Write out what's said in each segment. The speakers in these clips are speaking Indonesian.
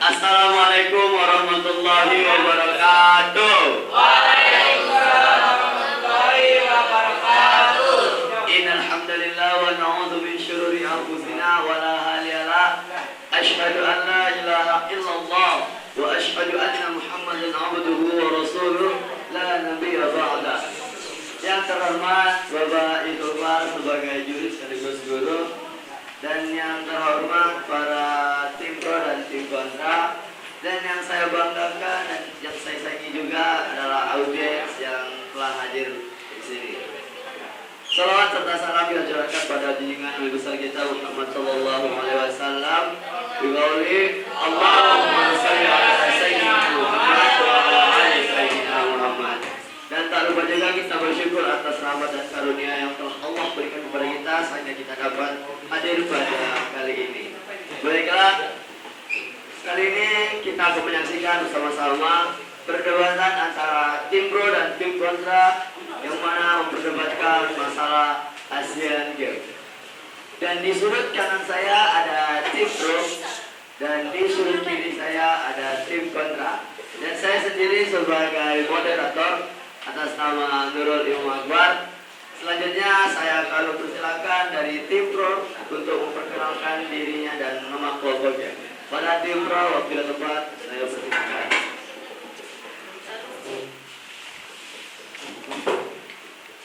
Assalamualaikum warahmatullahi wabarakatuh. Waalaikumsalam warahmatullahi wabarakatuh. Innal hamdalillah wa na'udzu min syururi anfusina wa la haliyalah. Asyhadu an la ilaha illallah wa asyhadu anna Muhammadan abduhu wa rasuluh la nabiyya ba'da. Yang terhormat Bapak Ibu sebagai juri sekaligus guru, dan yang terhormat para tim pro dan tim kontra, dan yang saya banggakan dan yang saya sayangi juga adalah audiens yang telah hadir di sini. Salawat serta salam diajarkan pada junjungan Nabi besar kita Muhammad sallallahu alaihi wasallam. Biqauli Allahumma shalli ala sayyidina Muhammad wa ala ali sayyidina Muhammad. Dan tak lupa juga kita bersyukur atas rahmat dan karunia yang telah Allah berikan kepada kita sehingga kita dapat hadir pada kali ini. Baiklah, kali ini kita akan menyaksikan bersama-sama perdebatan antara tim pro dan tim kontra yang mana memperdebatkan masalah Asian Games. Dan di sudut kanan saya ada tim pro dan di sudut kiri saya ada tim kontra. Dan saya sendiri sebagai moderator atas nama Nurul Imam Akbar. Selanjutnya saya akan mempersilakan dari tim pro untuk memperkenalkan dirinya dan nama kelompoknya. Pada tim pro, waktu tempat saya persilakan.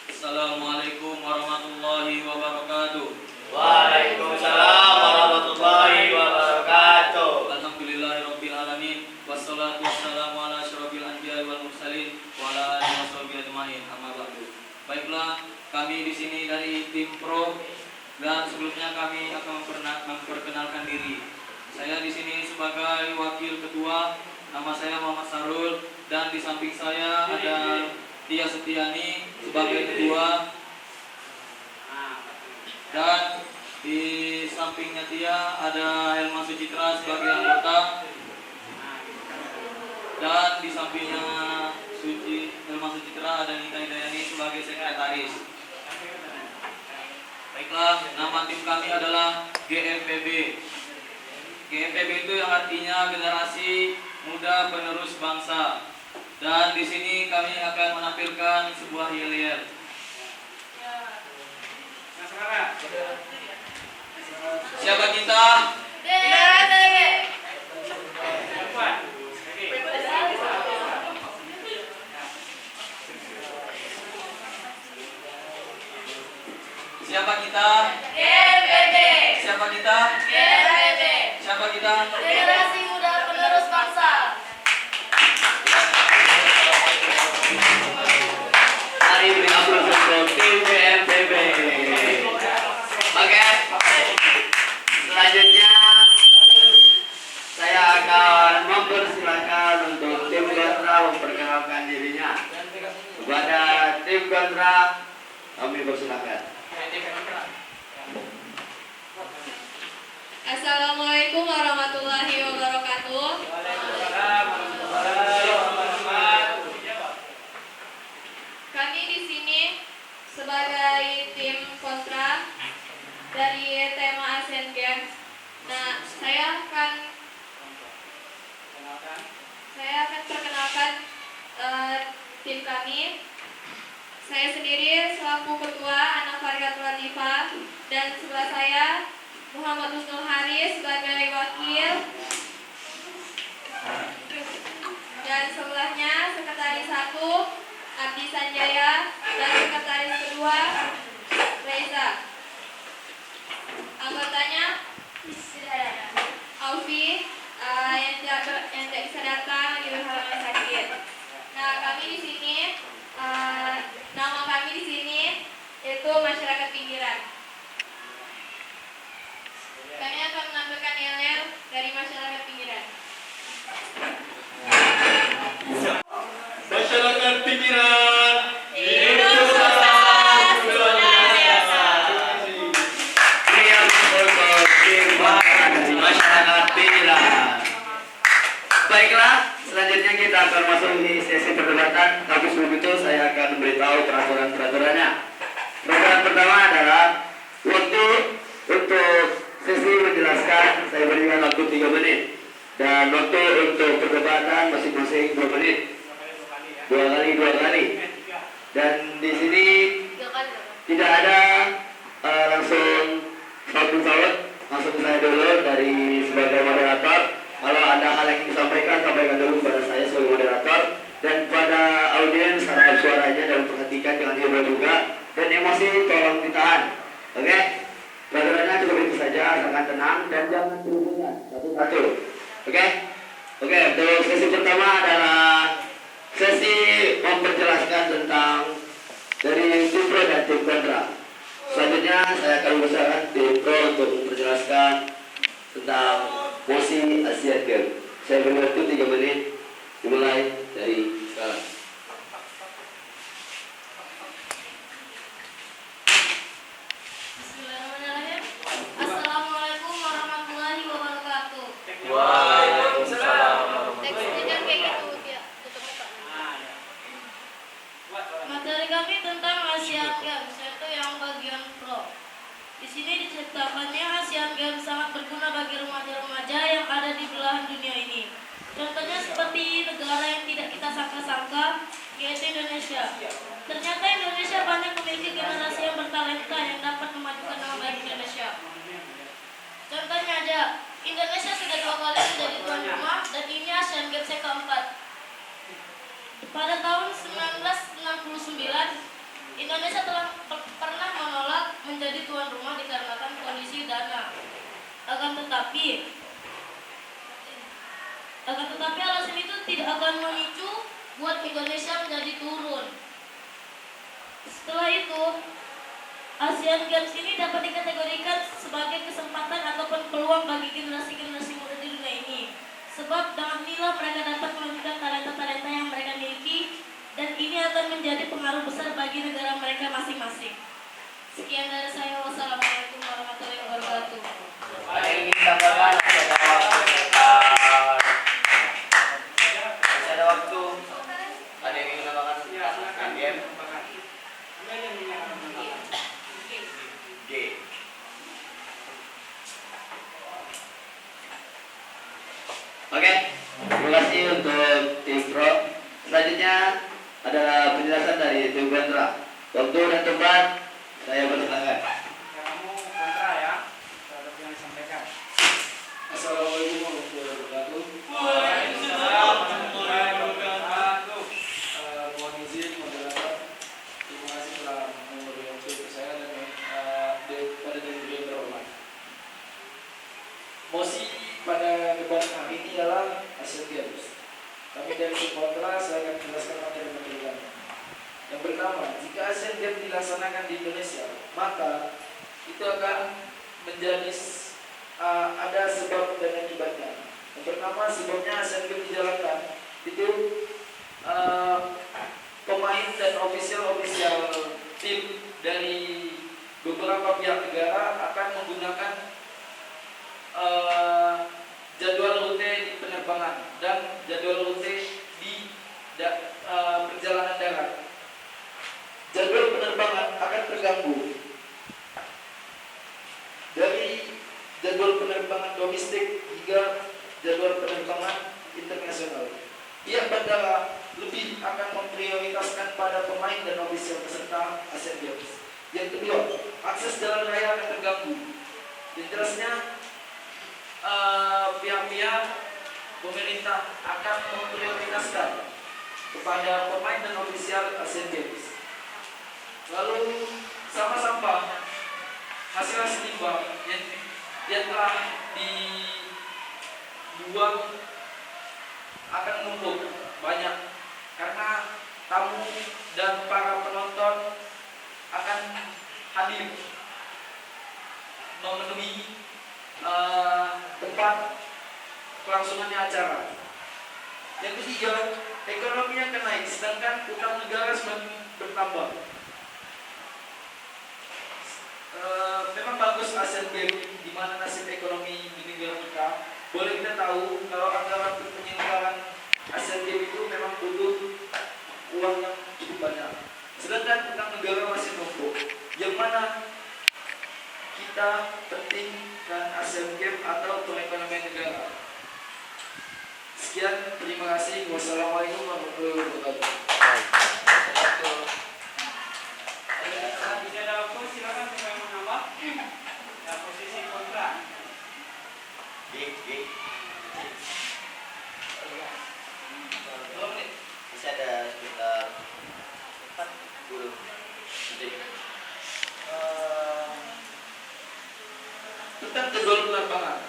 Assalamualaikum warahmatullahi wabarakatuh. Waalaikumsalam warahmatullahi wabarakatuh. Alhamdulillahirabbil alamin. Wassalatu wassalamu ala asyrofil anbiya'i wal mursalin wa ala alihi washabihi ajmain. Amma ba'du. Baiklah, kami di sini dari tim pro dan sebelumnya kami akan memperkenalkan diri. Saya di sini sebagai wakil ketua. Nama saya Muhammad Sarul dan di samping saya ada Tia Setiani sebagai ketua, dan di sampingnya Tia ada Helma Sucitra sebagai anggota, dan di sampingnya Helma Sucitra ada Nita Hidayani sebagai sekretaris. Baiklah, nama tim kami adalah GMPB. GMPB itu yang artinya generasi muda penerus bangsa. Dan di sini kami akan menampilkan sebuah yel-yel. Siapa kita? Siapa kita? GMPB. Siapa kita? GMPB. Siapa kita? Generasi muda penerus bangsa. Mari beri aplaus untuk tim GMPB. Oke. Selanjutnya saya akan mempersilakan untuk tim kontra memperkenalkan dirinya. Kepada tim kontra kami persilakan. Assalamualaikum warahmatullahi wabarakatuh. Kami di sini sebagai tim kontra dari tema Asian Games. Nah, saya akan perkenalkan tim kami. Saya sendiri selaku ketua Ana Farihatul Latifa, dan sebelah saya Muhammad Husnul Haris sebagai wakil, dan sebelahnya sekretaris 1 Abdi Sanjaya dan sekretaris kedua Reza. Anggotanya Aufi yang tidak bisa datang di halangan sakit. Nah, kami di sini nama kami di sini itu Masyarakat Pinggiran. Kami akan menampilkan yel-yel dari Masyarakat Pinggiran. Masyarakat Pinggiran Hidup sukses, luar biasa. Pria untuk tim dari Masyarakat Pinggiran. Baiklah, selanjutnya kita akan masuk di sesi perdebatan. Tapi sebelum itu saya akan memberitahu peraturan-peraturannya. Peraturan pertama adalah waktu untuk sesi menjelaskan saya berikan waktu 3 menit. Dan waktu untuk perdebatan masing-masing 2 menit. 2 kali. Dan di sini tidak ada langsung saut, langsung saya dulu dari sebagai moderator. Kalau ada hal yang ingin disampaikan, sampaikan dulu kepada saya sebagai moderator. Dan pada audiens harap suaranya dan perhatikan, jangan diubah juga. Dan emosi tolong ditahan. Oke? Pelajarannya cukup itu saja, asalkan tenang dan jangan berhubungan satu-satu. Oke? Oke, untuk sesi pertama adalah sesi memperjelaskan tentang dari tim pro dan tim kontra. Selanjutnya saya akan berusaha tim pro untuk memperjelaskan tentang mosi Asian Games. Saya beri waktu 3 menit dimulai dari sekarang. Bismillahirrahmanirrahim. Assalamualaikum warahmatullahi wabarakatuh. Waalaikumsalam. Teksnya jangan kayak gitu ya, tutup muka. Materi kami tentang Asian Games, yaitu yang bagian pro. Di sini diceritakannya Asian Games sangat berguna bagi remaja-remaja yang ada di belahan dunia ini. Contohnya seperti negara yang tidak kita sangka-sangka, yaitu Indonesia. Ternyata Indonesia banyak memiliki generasi yang bertalenta yang dapat memajukan nama baik Indonesia. Contohnya aja, Indonesia sudah 2 kali menjadi tuan rumah dan ini Asian Games yang keempat. Pada tahun 1969, Indonesia telah pernah menolak menjadi tuan rumah dikarenakan kondisi dana. Akan tetapi alasan itu tidak akan memicu buat Indonesia menjadi turun. Setelah itu, Asian Games ini dapat dikategorikan sebagai kesempatan ataupun peluang bagi generasi-generasi muda di dunia ini. Sebab dengan inilah mereka dapat menunjukkan talenta-talenta yang mereka miliki dan ini akan menjadi pengaruh besar bagi negara mereka masing-masing. Sekian dari saya. Wassalamualaikum warahmatullahi wabarakatuh. Ada yang ingin ditambahkan? Masih ada waktu. Ada yang ingin menambahkan tentang Asian Games? G. Oke, terima kasih untuk tim pro. Selanjutnya adalah penjelasan dari tim kontra. Waktu dan tempat saya persilakan. Kamu kontra ya terhadap yang disampaikan. Assalamualaikum warahmatullahi wabarakatuh. Waalaikumsalam warahmatullahi wabarakatuh. Mohon izin moderator. Terima kasih telah memberi waktu ke saya dan pada diri yang terhormat. Mosi pada debat kami ini adalah Asian Games. Kami dari tim kontra, saya akan menjelaskan materi-materi kami. Yang pertama, jika Asian Games dilaksanakan di Indonesia, maka itu akan menjadi ada sebab dan akibatnya. Yang pertama, sebabnya Asian Games dijalankan itu pemain dan ofisial tim dari beberapa pihak negara akan menggunakan jadwal rute di penerbangan dan jadwal rute di perjalanan darat. Jadwal penerbangan akan terganggu dari jadwal penerbangan domestik hingga jadwal penerbangan internasional. Pihak bandara lebih akan memprioritaskan pada pemain dan ofisial peserta Asian Games. Yang kedua, akses jalan raya akan terganggu. Yang jelasnya pihak-pihak pemerintah akan memprioritaskan kepada pemain dan ofisial Asian Games. Lalu sampah-sampah hasil limbah yang telah dibuang akan menumpuk banyak karena tamu dan para penonton akan hadir memenuhi tempat kelangsungannya acara. Yang ketiga, ekonomi yang akan naik sedangkan utang negara semakin bertambah. Memang bagus Asian Games di mana nasib ekonomi di negara kita. Boleh kita tahu kalau anggaran untuk penyelenggaraan Asian Games itu memang butuh uang yang cukup banyak. Sedangkan utang negara masih numpuk. Yang mana kita pentingkan Asian Games atau perekonomian negara. Sekian, terima kasih. Wassalamualaikum warahmatullahi wabarakatuh. Tidak ada waktu, silakan siapa yang mau nambah. Ya, posisi kontra. Masih ada sekitar 40 detik. Tentang jadwal penerbangan.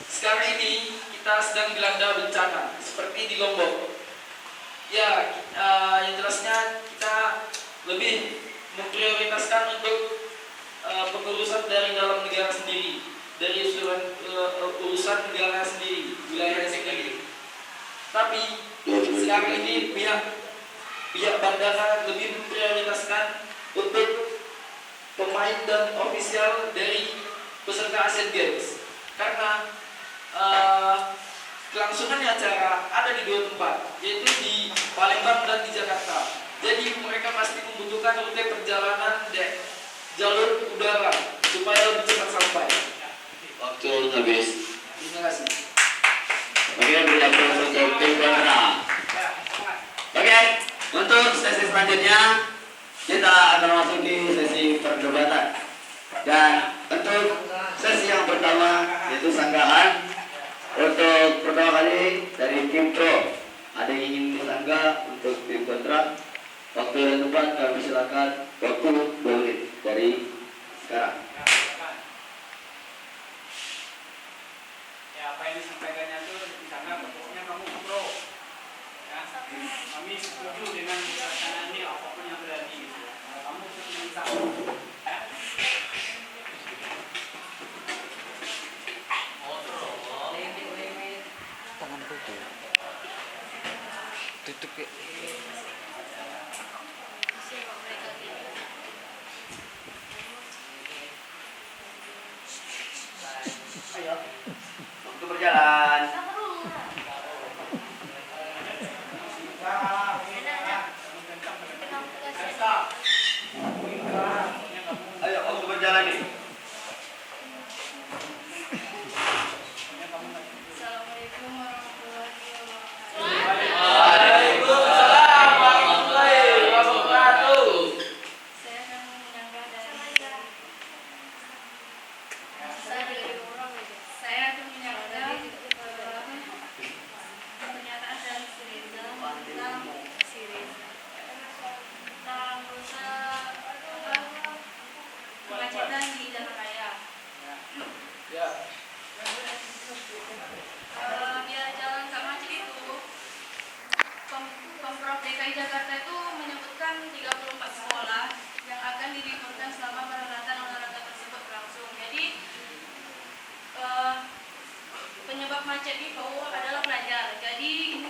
Sekarang ini kita sedang dilanda bencana seperti di Lombok. Ya, yang jelasnya kita lebih memprioritaskan untuk pengurusan dari dalam negara sendiri, dari urusan negara sendiri, wilayah sendiri. Tapi sekarang ini pihak bandara lebih memprioritaskan untuk pemain dan ofisial dari peserta Asian Games, karena kelangsungan acara ada di dua tempat, yaitu di Palembang dan di Jakarta. Jadi mereka pasti membutuhkan rute perjalanan jalur udara supaya lebih cepat sampai. Waktu habis. Terima kasih. Oke, berlaku untuk tim kontra. Oke, untuk sesi selanjutnya kita akan masuk di sesi perdebatan. Dan untuk sesi yang pertama yaitu sanggahan. Untuk pertama kali dari tim pro, ada yang ingin disanggah untuk tim kontra. Waktu dan tempat kami silakan. Waktu 2 menit dari sekarang. Ya, apa yang disampaikannya itu di sana pokoknya kamu pro. Ya, kami setuju dengan pelaksanaan ini apapun yang terjadi. Gitu. Kamu setuju sama. Ya. Tutup ya. Waktu berjalan. Ayo, waktu berjalan nih. Assalamualaikum warahmatullahi wabarakatuh. Waalaikumsalam warahmatullahi wabarakatuh. Saya akan menyanggah saya akan menyanggah pernyataan dari Sireza tentang kemacetan di jalan raya. Ya. Biar jalan gak macet itu, Pemprov DKI Jakarta itu menyebutkan 34 sekolah yang akan diliburkan selama perhelatan olahraga tersebut berlangsung. Jadi penyebab macet itu adalah pelajar. Jadi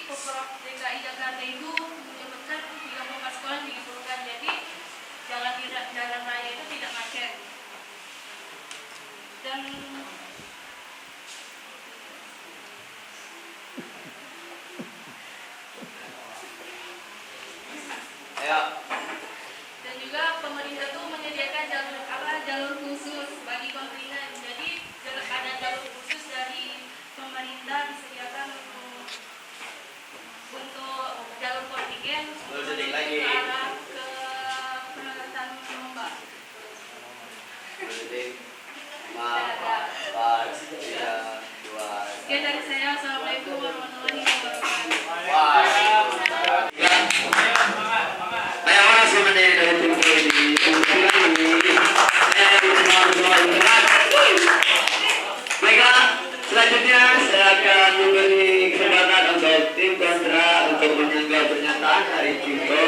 Pemprov DKI Jakarta itu menyebutkan 34 sekolah diliburkan. Jadi jalan raya itu tidak macet. Dan Ayo. dan juga pemerintah tuh menyediakan jalur khusus bagi kontingen. Jadi ada jalur khusus dari pemerintah disediakan untuk jalur kontingen Sedikit lagi. ke arah ke perhelatan lomba. Detik. 5, 4, 3, 2. Sekian dari saya. Assalamualaikum warahmatullahi wabarakatuh. Waalaikumsalam. Ayo, mana sih mandiri dari tim pro ini? Baiklah, selanjutnya saya akan memberi kesempatan untuk tim kontra untuk menyanggah pernyataan dari tim pro.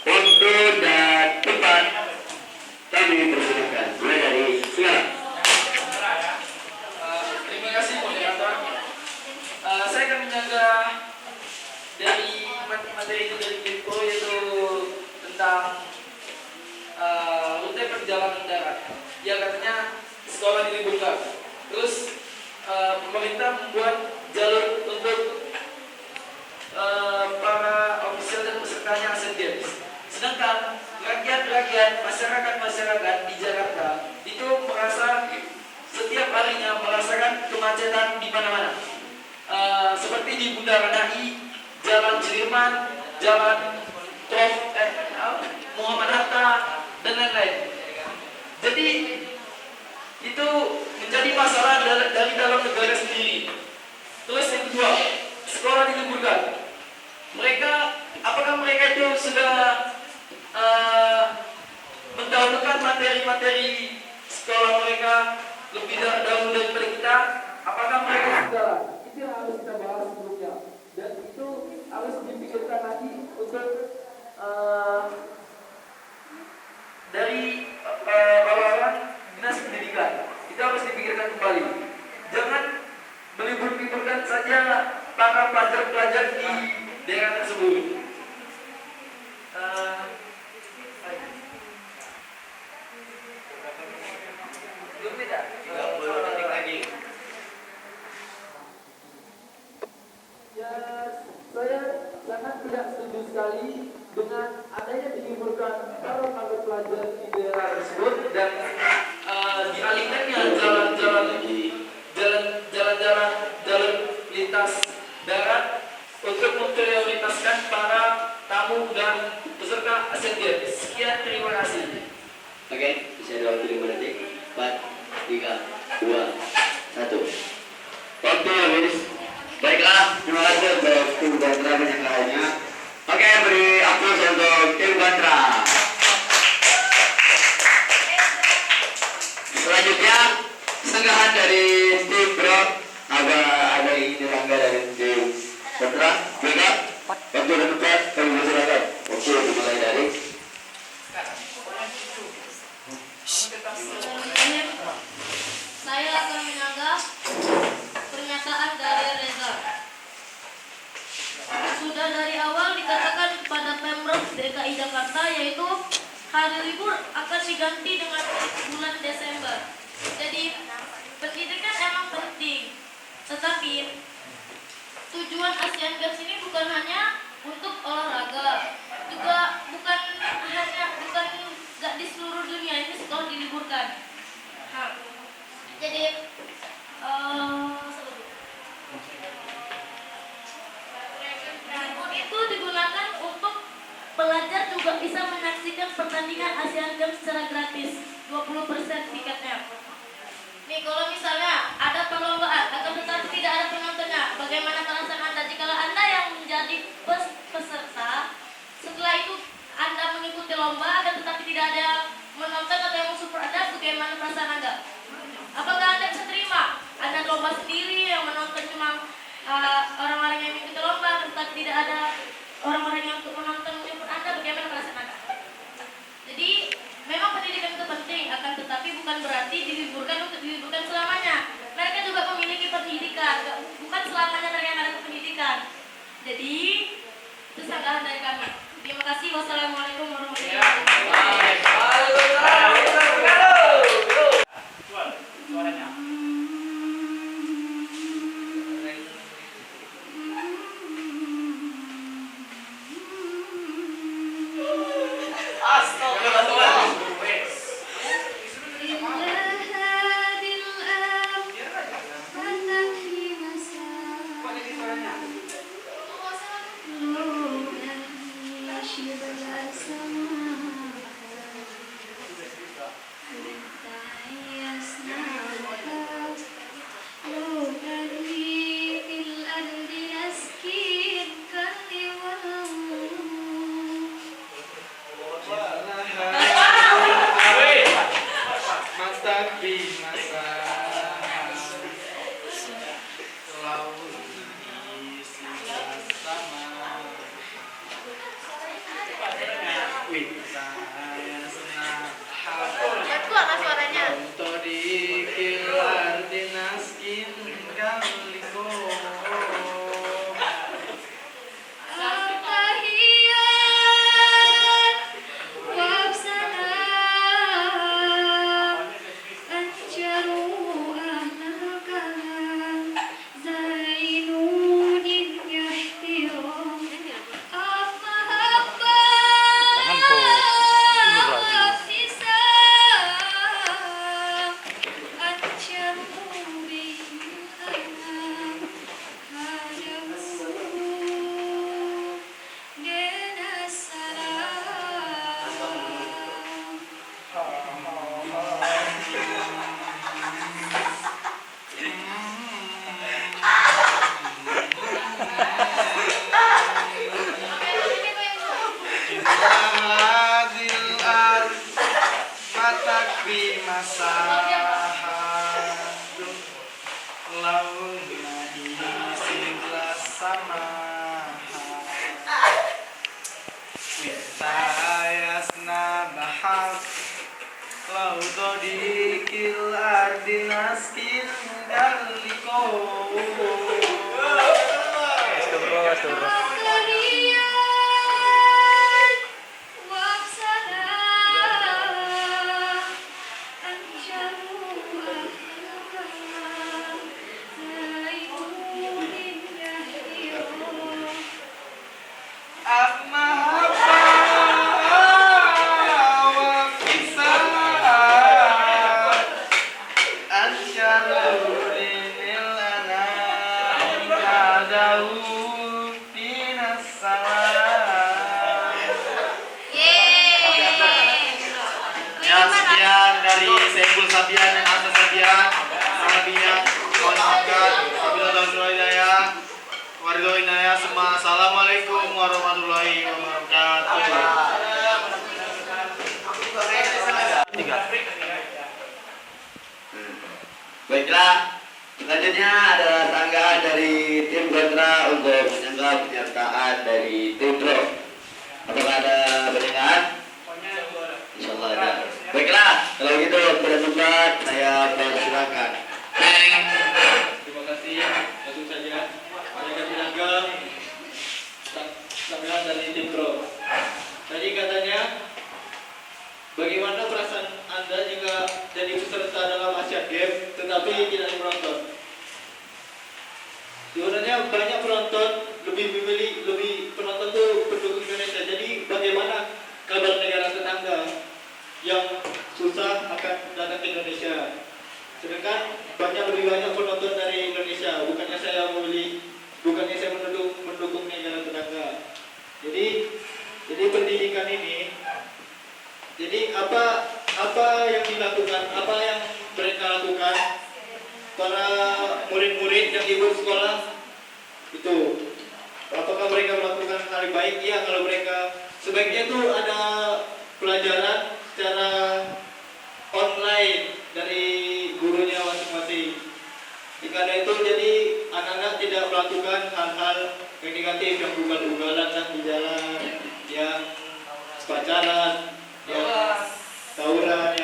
Waktu dan tempat kami persilakan. Mulai dari sekarang. Terima kasih moderator. Saya akan menjaga dari materi itu dari info, yaitu tentang rute perjalanan darat. Ya, katanya sekolah diliburkan. Terus pemerintah membuat jalur untuk para ofisial dan pesertanya Asian Games. Sedangkan dan masyarakat di Jakarta itu merasa setiap harinya merasakan kemacetan di mana-mana. Seperti di Bundaran HI, Jalan Sudirman, Jalan Muhammad Hatta, dan lain-lain. Jadi itu menjadi masalah dari dalam negara sendiri. Terus yang kedua, sekolah diliburkan. Apakah mereka itu sudah mendahulukan materi-materi sekolah mereka lebih dahulu daripada kita? Apakah mereka sudah? Itu yang harus kita bahas sebelumnya. Dan itu harus dipikirkan lagi untuk dari orang-orang dinas pendidikan. Itu harus dipikirkan kembali. Jangan melibur-liburkan saja para pelajar-pelajar di daerah tersebut. Belum tidak? 30 detik lagi. Ya, saya sangat tidak setuju sekali dengan adanya diliburkan para pelajar di daerah tersebut dan dialihkannya jalan lintas darat untuk memprioritaskan para tamu dan peserta Asian Games. Sekian, terima kasih. Oke, bisa ada waktu 5 detik. 4, 3, 2, 1. Waktu habis. Baiklah, terima kasih untuk tim Bantra penyelenggaranya. Oke, beri aplaus untuk tim Bantra. Selanjutnya, senggahan dari tim Bro. Ada ini Rangga dari tim Bantra. Baiklah, waktu dan tempat kami bersilakan. Waktu dimulai dari Saya akan menyanggah pernyataan dari Reza. Sudah dari awal dikatakan kepada Pemprov DKI Jakarta yaitu hari libur akan diganti dengan bulan Desember. Jadi pendidikan emang penting, tetapi tujuan Asian Games ini bukan hanya untuk olahraga, juga bukan nggak di seluruh dunia ini sekolah diliburkan. Jadi libur itu digunakan untuk pelajar juga bisa menyaksikan pertandingan Asian Games secara gratis, 20% tiketnya. Nih kalau misalnya ada perlombaan akan tetapi tidak ada penontonnya, bagaimana perasaan Anda jika Anda yang menjadi peserta, setelah itu Anda mengikuti lomba akan tetapi tidak ada menonton atau yang mensupport Anda, bagaimana perasaan Anda? Apakah Anda bisa terima? Anda lomba sendiri yang menonton cuma orang-orang yang mengikuti lomba, tetapi tidak ada orang-orang yang untuk menonton menyupport Anda, bagaimana perasaan Anda? Jadi memang pendidikan itu penting, akan tetapi bukan berarti diliburkan untuk diliburkan selamanya. Mereka juga memiliki pendidikan, bukan selamanya mereka ada pendidikan. Jadi itu sanggahan dari kami. Terima kasih. Wassalamualaikum warahmatullahi wabarakatuh. Suaranya. bimasahadu launa isinglah samaha witayasna bahar laudo dikil ardinaskin daliko. Sekian dari Saiful Sabian dan Asa Sabian. Selebihnya mohon maafkan. Wabillahi hidayah. Assalamualaikum warahmatullahi wabarakatuh. Baiklah, selanjutnya ada tanggapan dari tim kontra untuk menyanggah penyertaan dari tim pro. Apakah ada pendengar? Insyaallah ada. Baiklah, kalau gitu pada tempat saya persilakan. Terima kasih. Langsung saja mereka menyanggah tanggapan dari tim pro. Tadi katanya, bagaimana perasaan Anda jika jadi peserta dalam Asian Games tetapi tidak menonton? Sebenarnya banyak penonton, lebih penonton tuh pendukung Indonesia. Jadi bagaimana kabar negara tetangga yang susah akan datang ke Indonesia? Sedangkan lebih banyak penonton dari Indonesia. Bukannya saya mendukung negara tetangga. Jadi pendidikan ini, jadi apa yang dilakukan, apa yang mereka lakukan para murid-murid yang ikut sekolah itu, apakah mereka melakukan hal yang baik? Ya, kalau mereka sebaiknya itu ada pelajaran secara online dari gurunya masing-masing. Jika ada itu, jadi anak-anak tidak melakukan hal-hal yang negatif, yang ugal-ugalan di jalan, yang pacaran, yang tawuran,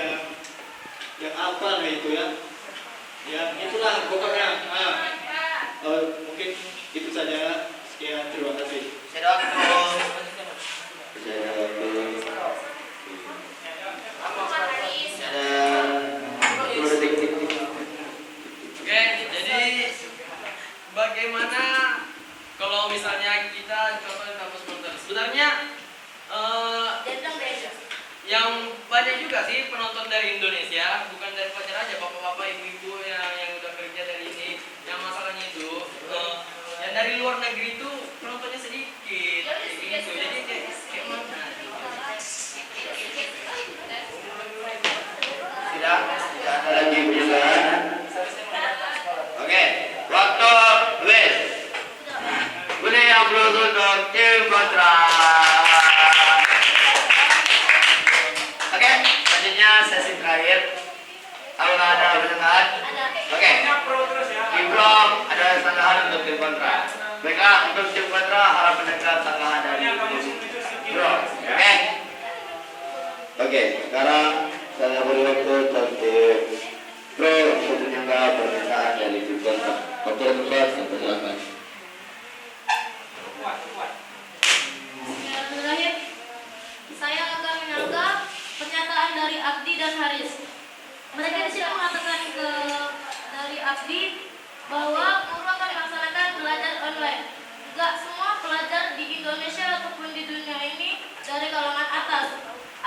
yang apa lah itu ya. Ya itulah pokoknya. Mungkin itu saja. Sekian, terima kasih. Saya doakan. Oke, jadi bagaimana kalau misalnya kita contoh di kampus penonton? Sebenarnya yang banyak juga sih penonton dari Indonesia, bukan dari Pacar aja, bapak-bapak, ibu-ibu yang udah kerja dari ini. Yang masalahnya itu yang dari luar negeri itu penontonnya sedikit, kayak gitu. Jadi kayak mana? Tidak ada lagi penjelasan. Oke, waktu habis. Ini yang belum untuk tim kontra. Oke, selanjutnya sesi terakhir. Apakah ada pendengar? Oke, tim pro ada sanggahan untuk tim kontra. Baiklah, untuk tim kontra harap mendengar sanggahan dari tim pro. Oke, sekarang saya beri waktu untuk tim pro untuk menyanggah permintaan dari tim kontra. Waktu tempat, silakan. Terakhir, saya akan menyanggah pernyataan dari Abdi dan Haris. Mereka di sini mengatakan dari Abdi bahwa guru akan melaksanakan belajar online. Enggak semua pelajar di Indonesia ataupun di dunia ini dari kalangan atas.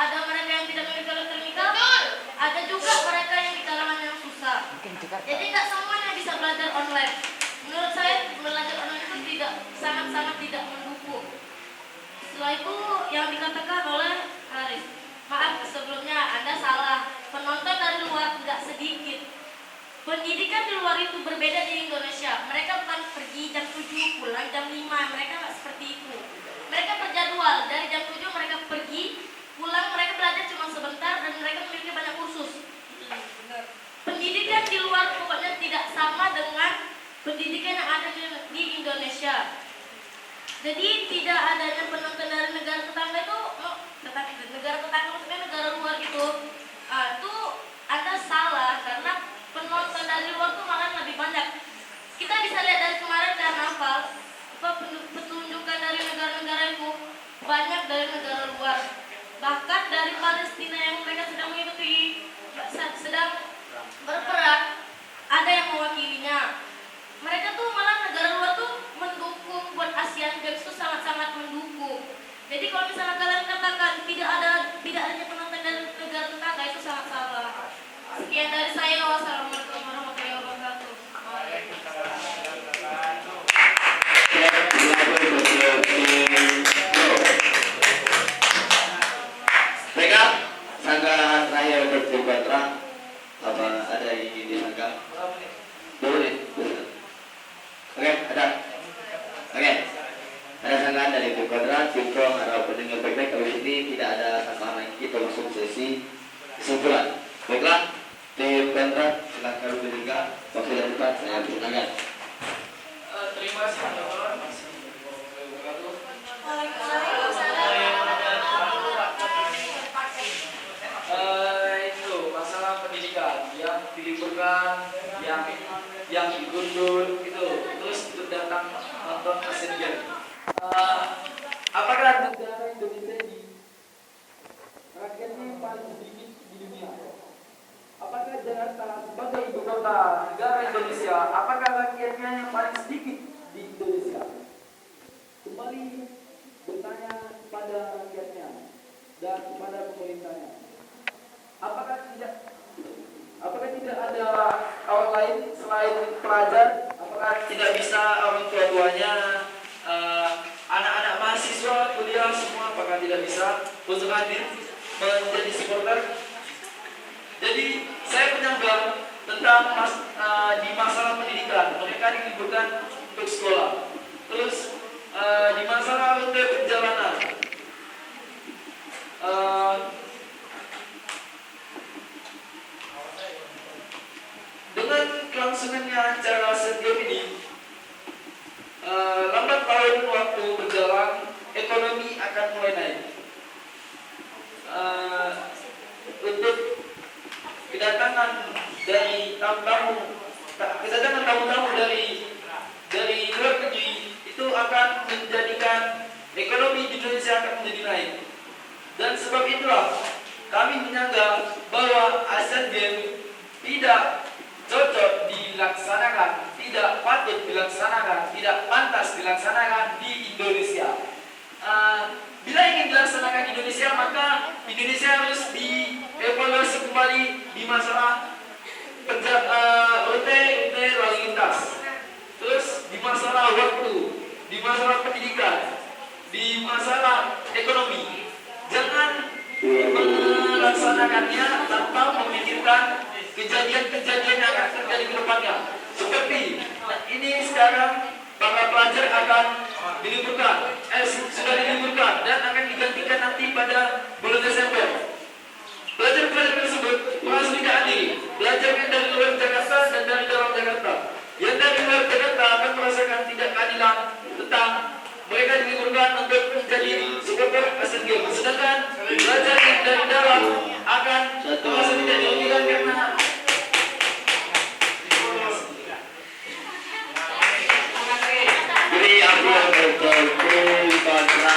Ada mereka yang tidak memiliki elektronika, ada juga mereka yang di kalangan yang susah. Jadi enggak semuanya bisa belajar online. Menurut saya belajar online itu sangat-sangat tidak mendukung. Setelah itu yang dikatakan oleh Haris, maaf sebelumnya Anda salah. Penonton dari luar tidak sedikit. Pendidikan di luar itu berbeda di Indonesia. Mereka bukan pergi jam 7 pulang jam 5. Mereka nggak seperti itu. Mereka berjadwal dari jam 7 mereka pergi, pulang mereka belajar cuma sebentar dan mereka memiliki banyak kursus. Jadi tidak adanya penonton dari negara tetangga itu, negara tetangga maksudnya negara luar itu, itu Anda salah karena penonton dari luar tuh malah lebih banyak. Kita bisa lihat dari kemarin karnaval, pertunjukan dari negara-negara itu banyak dari negara luar, bahkan dari Palestina yang mereka sedang mengikuti sedang berperang ada yang mewakilinya. Mereka tuh malah negara luar tuh mendukung buat Asian Games tuh sangat-sangat mendukung. Jadi kalau misalnya kalian katakan tidak adanya penonton dari negara tetangga itu sangat salah. Sekian dari saya. Wassalamualaikum warahmatullahi wabarakatuh. Mereka sangat terakhir berkontra. Apa ada yang ingin disangka? Boleh. Oke, ada. Oke. Ada sangkaan dari tim kontra, tim pro harap pendengar baik-baik. Kalau sini tidak ada sangkaan lagi, kita masuk sesi kesimpulan. Baiklah, tim kontra silakan bertiga. Waktu yang tepat saya persilakan. Terima kasih teman-teman. Itu masalah pendidikan yang diliburkan, yang digundur itu terus untuk datang nonton Asian Games. Apakah negara Indonesia ini rakyatnya yang paling sedikit di dunia? Apakah Jakarta sebagai ibu kota negara Indonesia, apakah rakyatnya yang paling sedikit di Indonesia? Kembali bertanya kepada rakyatnya dan kepada pemerintahnya. Apakah tidak ada orang lain selain pelajar? Apakah tidak bisa orang tua-tuanya, anak-anak mahasiswa, kuliah semua, apakah tidak bisa untuk hadir menjadi supporter? Jadi saya menyanggah tentang di masalah pendidikan, mereka diliburkan untuk sekolah. Terus di masalah rute perjalanan, dengan kelangsungannya acara Asian Games ini, lambat laun waktu berjalan, ekonomi akan mulai naik. Untuk kedatangan tamu-tamu dari luar negeri itu akan menjadikan ekonomi di Indonesia akan menjadi naik. Dan sebab itulah kami menyanggah bahwa Asian Games tidak cocok dilaksanakan, tidak patut dilaksanakan, tidak pantas dilaksanakan di Indonesia. Bila ingin dilaksanakan di Indonesia, maka Indonesia harus dievaluasi kembali di masalah rute lalu lintas, terus di masalah waktu, di masalah pendidikan, di masalah ekonomi. Jangan melaksanakannya tanpa memikirkan kejadian-kejadian yang akan terjadi ke depannya. Seperti ini sekarang para pelajar akan diliburkan, sudah diliburkan dan akan digantikan nanti pada bulan Desember. Pelajar-pelajar tersebut harus dihadiri, pelajar yang dari luar Jakarta dan dari dalam Jakarta. Yang dari luar Jakarta akan merasakan tidak keadilan tentang mereka diliburkan untuk menjadi supporter Asian Games. Sedangkan pelajar yang dari dalam akan merasa tidak dirugikan karena beri aplaus untuk tim kontra.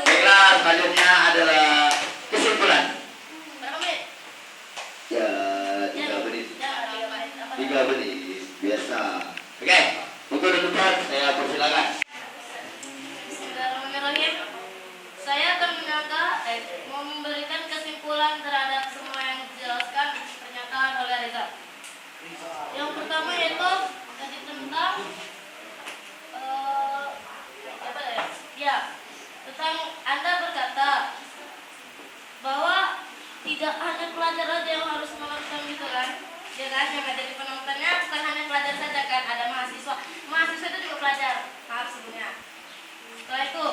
Baiklah, selanjutnya adalah kesimpulan. Ya, 3 menit. 3 menit, biasa. Oke, untuk tempat saya persilakan. Bismillahirrahmanirrahim. Saya akan memberikan kesimpulan terhadap semua yang dijelaskan pernyataan oleh Reza. Yang pertama yaitu tadi tentang tentang Anda berkata bahwa tidak hanya pelajar saja yang harus menonton gitu kan, ya kan, yang jadi penontonnya bukan hanya pelajar saja kan, ada mahasiswa itu juga pelajar, maaf sebenarnya. Setelah itu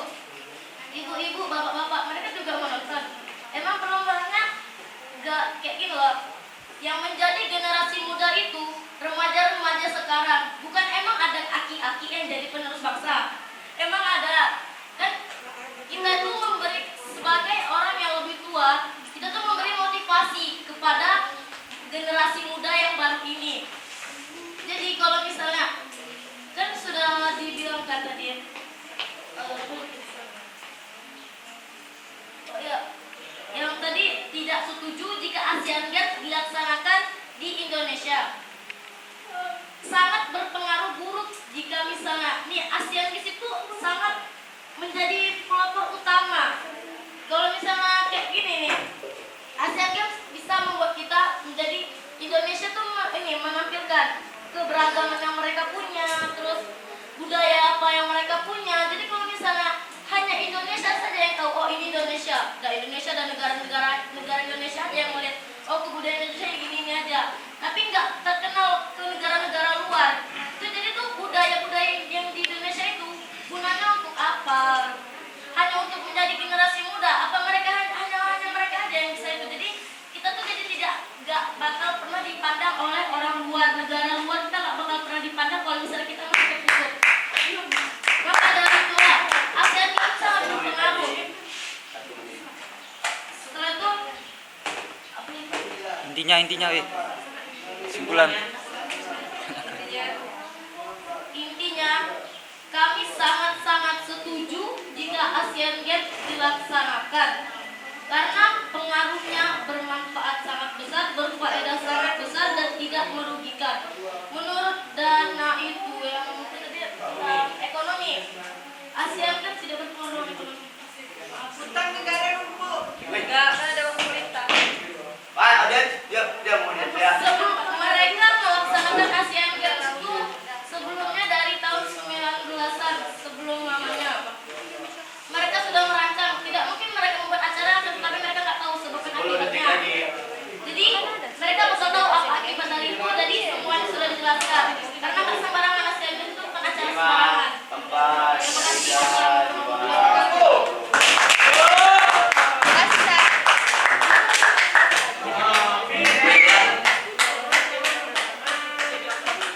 ibu-ibu, bapak-bapak, mereka juga menonton. Emang perlombanya gak kayak gini loh, yang menjadi generasi kan tadi. Oh ya, yang tadi tidak setuju jika Asian Games dilaksanakan di Indonesia. Sangat berpengaruh buruk jika misalnya nih Asian Games itu sangat menjadi pelopor utama. Kalau misalnya kayak gini nih, Asian Games bisa membuat kita menjadi Indonesia tuh ini menampilkan keberagaman yang mereka punya, terus budaya apa yang mereka punya. Jadi kalau misalnya hanya Indonesia saja yang tahu, oh ini Indonesia, Indonesia dan negara Indonesia aja yang melihat, oh kebudayaan Indonesia ini aja, tapi nggak terkenal ke negara-negara luar. Itu jadi tuh budaya-budaya yang di Indonesia itu gunanya untuk apa? Hanya untuk menjadi generasi muda? Apa mereka hanya mereka aja yang bisa itu? Jadi kita tuh jadi nggak bakal pernah dipandang oleh orang luar, negara luar kita nggak bakal pernah dipandang kalau misalnya kita masih tertutup. Maka dari itulah ASEAN itu sangat berpengaruh. Setelah itu apa ini? Intinya simpulan. Intinya kami sangat-sangat setuju jika Asian Games dilaksanakan karena pengaruhnya bermanfaat sangat besar, berfaedah sangat besar dan tidak merugikan. Menurut dana itu yang tadi ekonomi, Asian Games tidak berpengaruh ekonomi. Utang negara dulu. Enggak ada pemerintah. Pak, ada dia mau lihat ya. Sebelum mereka melaksanakan Asian Games itu sebelumnya dari tahun 19-an sebelum namanya apa? Mereka sudah merancang. Tidak mungkin mereka membuat acara tetapi mereka nggak tahu sebab dan akibatnya. Jadi mereka bisa tahu apa akibat dari itu. Jadi semuanya sudah dijelaskan. Karena nggak sembarangan Asian Games itu bukan acara sembarangan. Tempat. Terima kasih.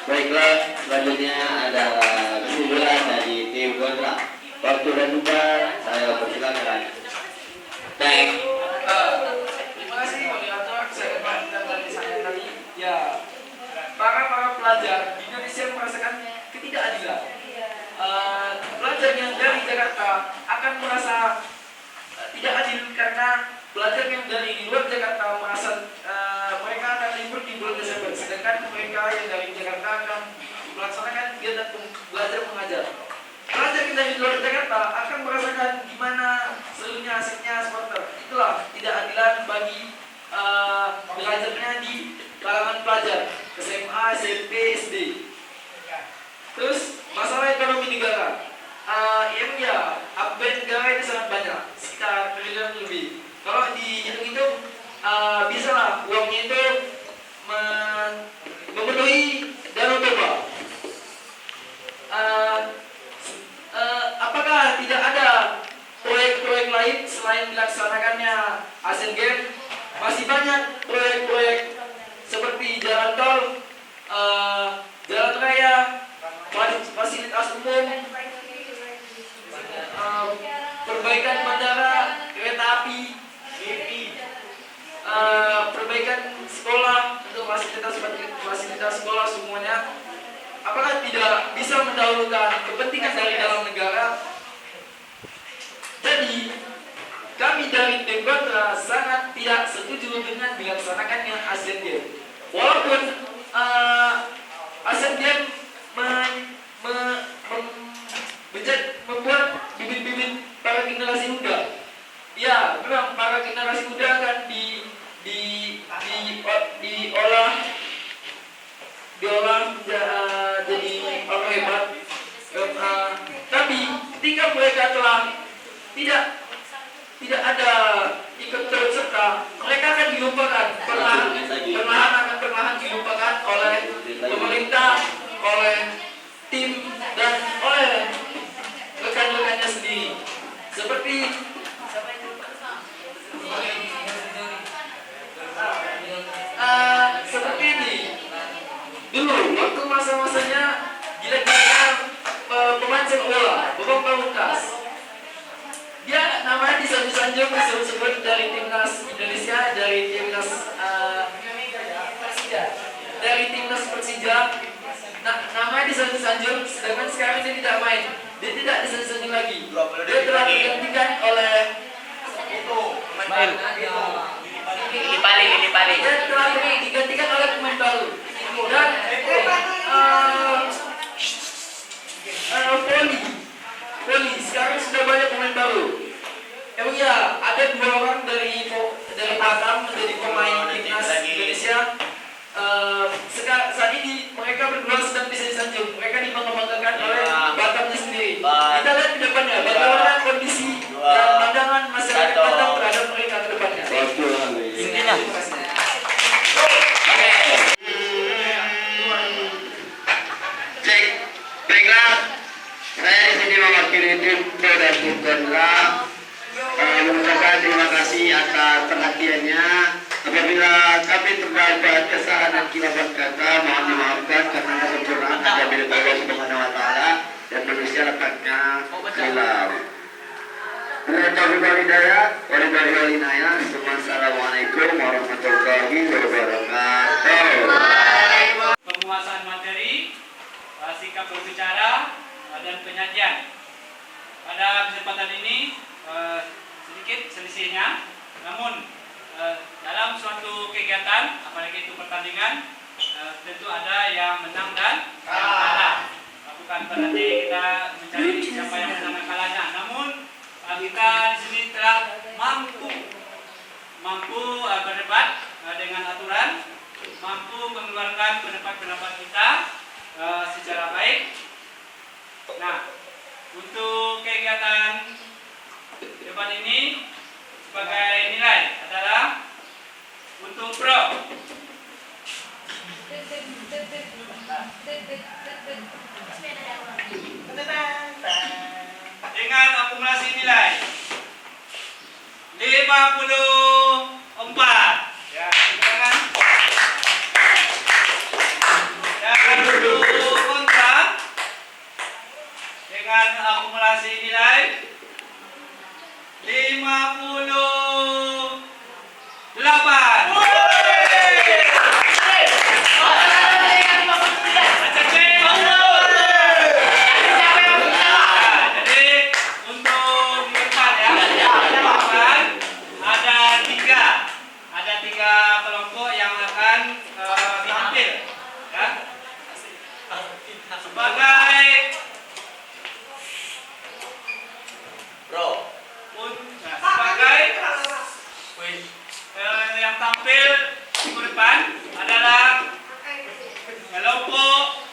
Baiklah, selanjutnya adalah kesimpulan dari tim kontra. Waktu dan tempat saya persilakan. Thank. Terima kasih moderator. Saya kembalikan dari saya tadi. Ya, para pelajar di Indonesia merasakan ketidakadilan. Pelajar yang dari Jakarta akan merasa tidak adil karena pelajar yang dari luar Jakarta merasa mereka akan libur di bulan Desember, sedangkan mereka yang dari Jakarta akan melaksanakan kegiatan belajar mengajar. Pelajar yang dari luar Jakarta akan merasakan gimana serunya asiknya supporter. Itulah ketidakadilan bagi belajarnya di kalangan pelajar SMA, SMP, SD. Terus masalah ekonomi negara. APBN negara itu sangat banyak, sekitar triliun lebih. Kalau dihitung-hitung, bisa lah uangnya itu memenuhi Danau Toba. Apakah tidak ada proyek-proyek lain selain dilaksanakannya Asian Games? Masih banyak proyek-proyek seperti jalan tol, jalan raya, fasilitas umum, perbaikan bandara, kereta api, perbaikan sekolah untuk fasilitas sekolah semuanya. Apakah tidak bisa mendahulukan kepentingan dari dalam negara? Jadi kami dari tim kontra sangat tidak setuju dengan dilaksanakannya Asian Games. Walaupun Asian Games membuat bibit-bibit para generasi muda. Ya, memang para generasi muda akan diolah jadi orang hebat. Tapi ketika mereka telah tidak ada ikut turut serta, mereka akan dilupakan, perlahan dilupakan oleh pemerintah, oleh tim dan oleh rekan-rekannya sendiri. Seperti ini. Dulu waktu masa-masanya gila-gilanya pemancing bola, Bambang Pamungkas. Dia namanya disanjung-sanjung disebut-sebut dari timnas Indonesia, dari timnas Persija. Namanya disanjung-sanjung, sedangkan sekarang dia tidak main. lain. Dia tidak disengaja lagi. Dia telah digantikan oleh Ismail. Lili Pali. Dia telah digantikan oleh pemain baru. Dan Poli sekarang sudah banyak pemain baru. Emang ya ada 2 orang dari Batam menjadi pemain timnas Indonesia. Saat ini mereka berdua sedang bisa disanjung. Mereka dibangga-banggakan oleh Batamnya sendiri. Kita lihat ke depannya bagaimana kondisi dan pandangan masyarakat Batam terhadap mereka ke depannya. Intinya. Cek. Baiklah. Saya di sini mewakili tim Pro dan tim Kontra mengucapkan terima kasih atas perhatiannya. Apabila kami terdapat kesalahan dan kilafat kata, mohon dimaafkan karena kesempurnaan ada milik Allah Subhanahu wa taala dan manusia letaknya khilaf. Wassalamualaikum warahmatullahi wabarakatuh. Penguasaan materi, sikap berbicara, dan penyajian. Pada kesempatan ini sedikit selisihnya, namun dalam suatu kegiatan, apalagi itu pertandingan, tentu ada yang menang dan yang kalah. Bukan berarti kita mencari siapa yang menang dan kalahnya, namun kita di sini telah mampu berdebat dengan aturan, mampu mengeluarkan pendapat-pendapat kita secara baik. Nah, untuk kegiatan debat ini sebagai nilai adalah untuk pro. Dengan akumulasi nilai 54. Ya, silakan. Dan untuk kontra dengan akumulasi nilai 58. Ada tiga kelompok yang akan tampil, ya. Sebagai yang tampil minggu depan adalah kelompok